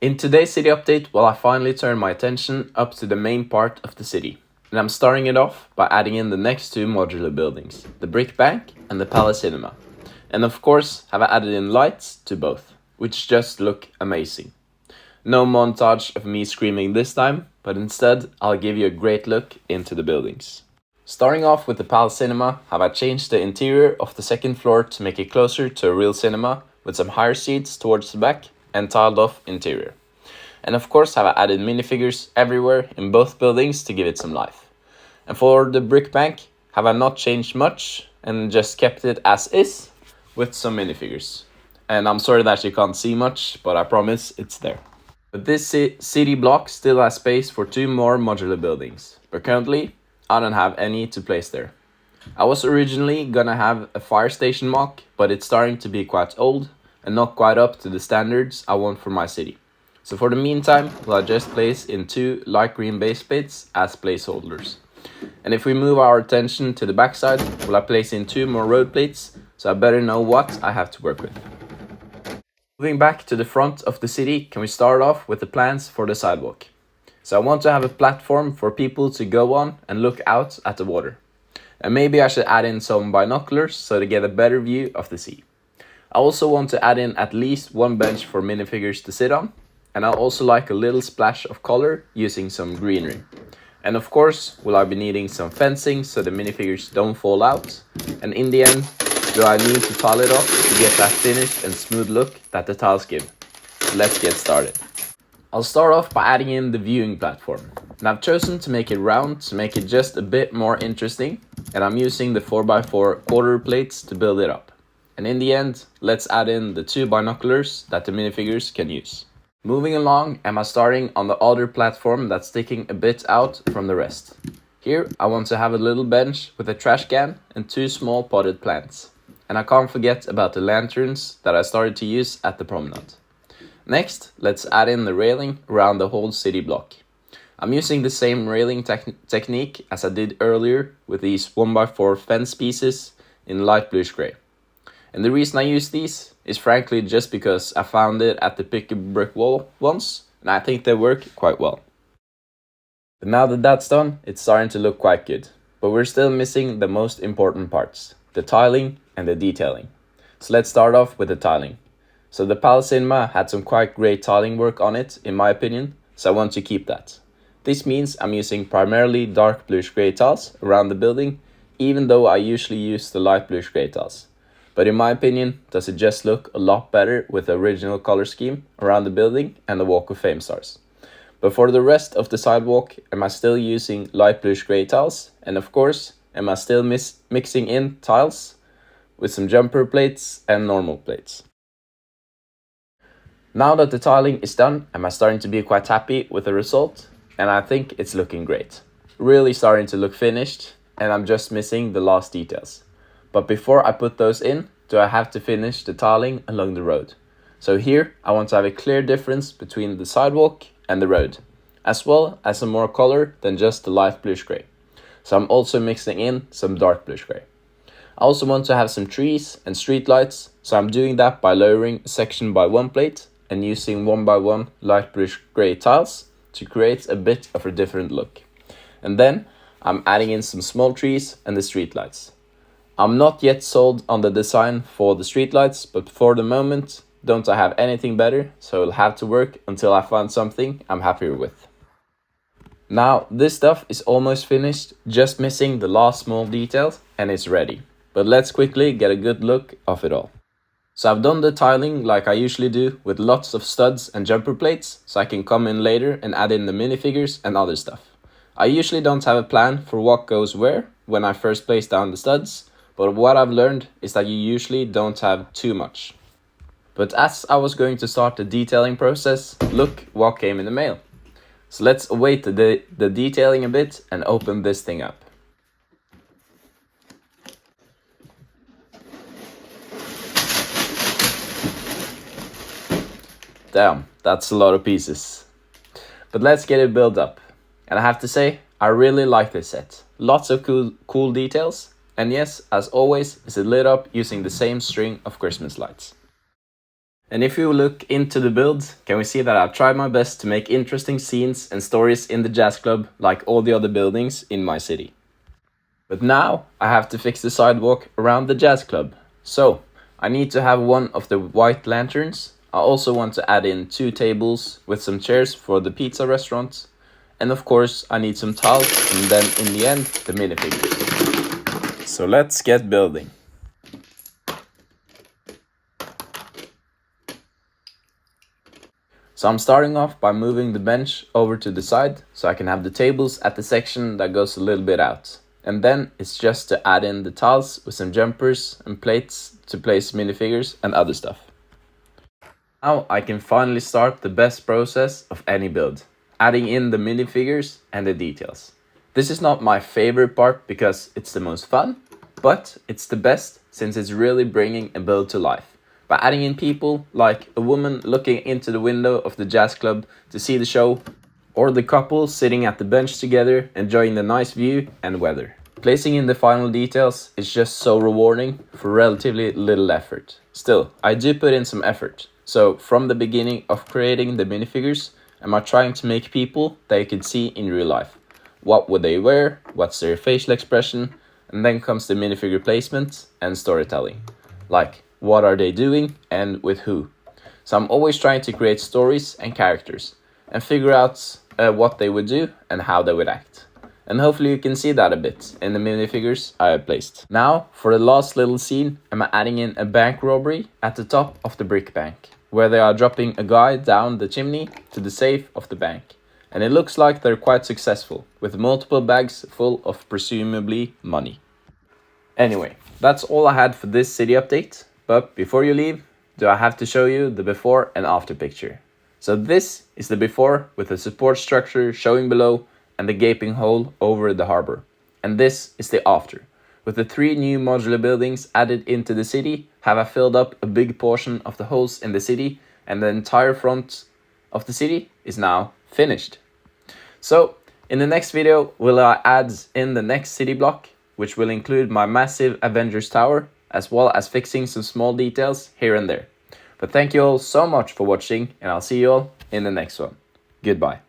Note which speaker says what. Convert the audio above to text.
Speaker 1: In today's city update, well, I finally turned my attention up to the main part of the city. And I'm starting it off by adding in the next two modular buildings, the Brick Bank and the Palace Cinema. And of course, have added in lights to both, which just look amazing. No montage of me screaming this time, but instead I'll give you a great look into the buildings. Starting off with the Palace Cinema, have I changed the interior of the second floor to make it closer to a real cinema, with some higher seats towards the back and tiled off interior. And of course have I added minifigures everywhere in both buildings to give it some life. And for the Brick Bank, have I not changed much and just kept it as is with some minifigures. And I'm sorry that you can't see much, but I promise it's there. But this city block still has space for two more modular buildings, but currently I don't have any to place there. I was originally gonna have a fire station mock, but it's starting to be quite old and not quite up to the standards I want for my city. So for the meantime, I'll just place in two light green base plates as placeholders. And if we move our attention to the backside, I place in two more road plates, so I better know what I have to work with. Moving back to the front of the city, can we start off with the plans for the sidewalk? So I want to have a platform for people to go on and look out at the water. And maybe I should add in some binoculars so to get a better view of the sea. I also want to add in at least one bench for minifigures to sit on. And I also like a little splash of color using some greenery. And of course, will I be needing some fencing so the minifigures don't fall out. And in the end, do I need to tile it off to get that finished and smooth look that the tiles give? So let's get started. I'll start off by adding in the viewing platform. And I've chosen to make it round to make it just a bit more interesting. And I'm using the 4x4 quarter plates to build it up. And in the end, let's add in the two binoculars that the minifigures can use. Moving along, am I starting on the other platform that's sticking a bit out from the rest. Here, I want to have a little bench with a trash can and two small potted plants. And I can't forget about the lanterns that I started to use at the promenade. Next, let's add in the railing around the whole city block. I'm using the same railing technique as I did earlier with these 1x4 fence pieces in light bluish grey. And the reason I use these is frankly just because I found it at the Pick a Brick Wall once, and I think they work quite well. But now that that's done, it's starting to look quite good. But we're still missing the most important parts, the tiling and the detailing. So let's start off with the tiling. So the Palace Cinema had some quite great tiling work on it, in my opinion, so I want to keep that. This means I'm using primarily dark bluish grey tiles around the building, even though I usually use the light bluish grey tiles. But in my opinion, does it just look a lot better with the original color scheme around the building and the Walk of Fame stars. But for the rest of the sidewalk, am I still using light bluish grey tiles? And of course, am I still mixing in tiles with some jumper plates and normal plates? Now that the tiling is done, am I starting to be quite happy with the result? And I think it's looking great. Really starting to look finished, and I'm just missing the last details. But before I put those in, do I have to finish the tiling along the road? So here, I want to have a clear difference between the sidewalk and the road, as well as some more color than just the light bluish grey. So I'm also mixing in some dark bluish grey. I also want to have some trees and street lights, so I'm doing that by lowering a section by one plate and using 1x1 light bluish grey tiles to create a bit of a different look. And then I'm adding in some small trees and the street lights. I'm not yet sold on the design for the streetlights, but for the moment, don't I have anything better, so I'll have to work until I find something I'm happier with. Now, this stuff is almost finished, just missing the last small details, and it's ready. But let's quickly get a good look of it all. So I've done the tiling like I usually do, with lots of studs and jumper plates, so I can come in later and add in the minifigures and other stuff. I usually don't have a plan for what goes where when I first place down the studs, but what I've learned is that you usually don't have too much. But as I was going to start the detailing process, look what came in the mail. So let's await the detailing a bit and open this thing up. Damn, that's a lot of pieces. But let's get it built up. And I have to say, I really like this set. Lots of cool details. And yes, as always, it's lit up using the same string of Christmas lights. And if you look into the build, can we see that I've tried my best to make interesting scenes and stories in the jazz club like all the other buildings in my city. But now I have to fix the sidewalk around the jazz club. So I need to have one of the white lanterns. I also want to add in 2 tables with some chairs for the pizza restaurant. And of course I need some tiles and then in the end the minifigures. So let's get building. So I'm starting off by moving the bench over to the side so I can have the tables at the section that goes a little bit out. And then it's just to add in the tiles with some jumpers and plates to place minifigures and other stuff. Now I can finally start the best process of any build, adding in the minifigures and the details. This is not my favorite part because it's the most fun, but it's the best since it's really bringing a build to life. By adding in people like a woman looking into the window of the jazz club to see the show, or the couple sitting at the bench together enjoying the nice view and weather. Placing in the final details is just so rewarding for relatively little effort. Still, I do put in some effort. So from the beginning of creating the minifigures, am I trying to make people that you can see in real life? What would they wear? What's their facial expression? And then comes the minifigure placement and storytelling. Like, what are they doing and with who? So I'm always trying to create stories and characters and figure out what they would do and how they would act. And hopefully you can see that a bit in the minifigures I have placed. Now for the last little scene, I'm adding in a bank robbery at the top of the brick bank, where they are dropping a guy down the chimney to the safe of the bank. And it looks like they're quite successful, with multiple bags full of presumably money. Anyway, that's all I had for this city update. But before you leave, do I have to show you the before and after picture. So this is the before with the support structure showing below and the gaping hole over the harbor. And this is the after, with the 3 new modular buildings added into the city. Have I filled up a big portion of the holes in the city, and the entire front of the city is now finished. So in the next video will I add in the next city block, which will include my massive Avengers Tower, as well as fixing some small details here and there. But thank you all so much for watching, and I'll see you all in the next one. Goodbye.